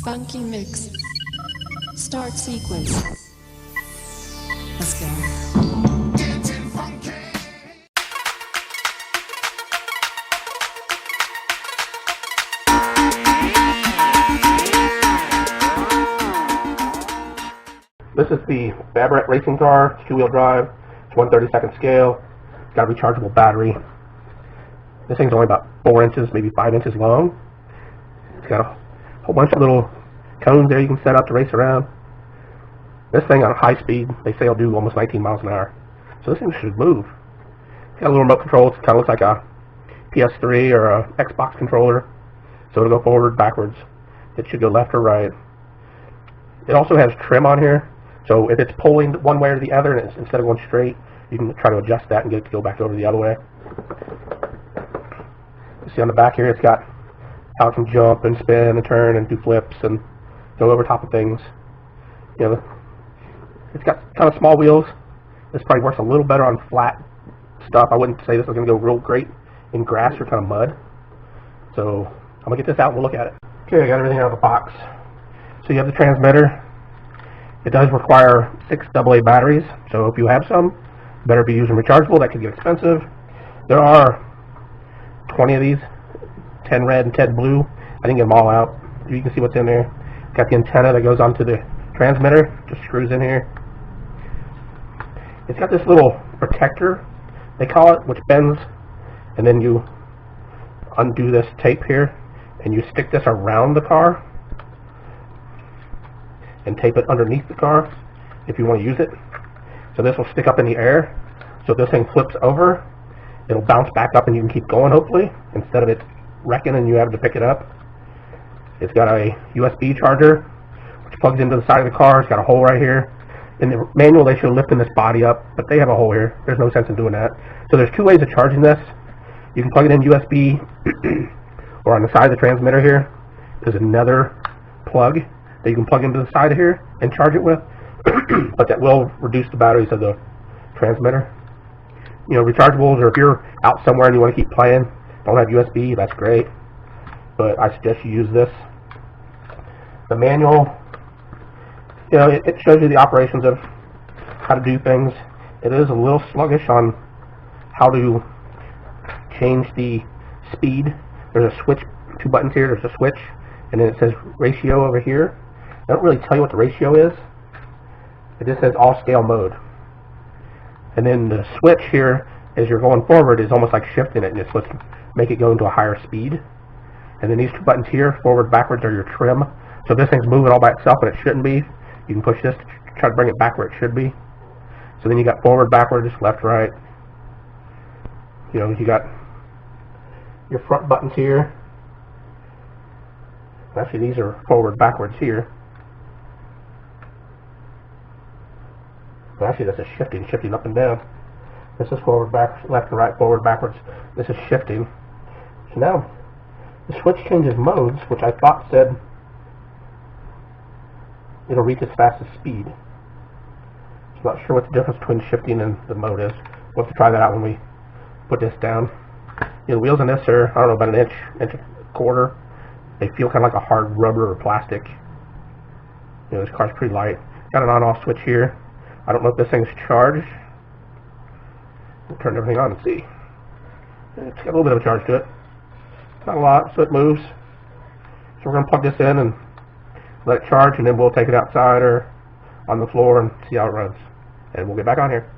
Funky mix. Start sequence. Let's go. This is the Babrit racing car. It's two-wheel drive. It's 1/32 scale. It's got a rechargeable battery. This thing's only about 4 inches, maybe 5 inches long. It's got a whole bunch of little cones there you can set up to race around. This thing on high speed, they say it'll do almost 19 miles an hour. So this thing should move. It's got a little remote control. It kind of looks like a PS3 or a Xbox controller. So it'll go forward, backwards. It should go left or right. It also has trim on here. So if it's pulling one way or the other, and it's, instead of going straight, you can try to adjust that and get it to go back over the other way. You see on the back here, it's got how it can jump and spin and turn and do flips and go over top of things. You know, it's got kind of small wheels. This probably works a little better on flat stuff. I wouldn't say this is going to go real great in grass or kind of mud. So I'm going to get this out and we'll look at it. Okay, I got everything out of the box. So you have the transmitter. It does require 6 AA batteries, so if you have some, better be using rechargeable. That could get expensive. There are 20 of these, 10 red and 10 blue. I didn't get them all out. You can see what's in there. Got the antenna that goes onto the transmitter, just screws in here. It's got this little protector, they call it, which bends, and then you undo this tape here, and you stick this around the car and tape it underneath the car if you want to use it. So this will stick up in the air. So if this thing flips over, it'll bounce back up and you can keep going, hopefully, instead of it wrecking and you having to pick it up. It's got a USB charger which plugs into the side of the car. It's got a hole right here. In the manual they show lifting this body up, but they have a hole here. There's no sense in doing that. So there's 2 ways of charging this. You can plug it in USB or on the side of the transmitter here. There's another plug that you can plug into the side of here and charge it with, but that will reduce the batteries of the transmitter. You know, rechargeables, or if you're out somewhere and you want to keep playing, don't have USB, that's great, but I suggest you use this. The manual, you know, it shows you the operations of how to do things. It is a little sluggish on how to change the speed. There's a switch, 2 buttons here, there's a switch, and then it says ratio over here. They don't really tell you what the ratio is. It just says all scale mode. And then the switch here, as you're going forward, is almost like shifting it, and it's supposed to make it go into a higher speed. And then these 2 buttons here, forward, backwards, are your trim. So if this thing's moving all by itself and it shouldn't be, you can push this to try to bring it back where it should be. So then you got forward, backwards, left, right. You know, you got your front buttons here. Actually, these are forward, backwards here. Actually, that's a shifting up and down. This is forward, back, left and right, forward, backwards. This is shifting. So now, the switch changes modes, which I thought said it'll reach its fastest speed. So I'm not sure what the difference between shifting and the mode is. We'll have to try that out when we put this down. You know, the wheels on this are, I don't know, about an inch and a quarter. They feel kind of like a hard rubber or plastic. You know, this car's pretty light. Got an on-off switch here. I don't know if this thing's charged. We'll turn everything on and see. It's got a little bit of a charge to it. Not a lot, so it moves. So we're going to plug this in and let it charge, and then we'll take it outside or on the floor and see how it runs. And we'll get back on here.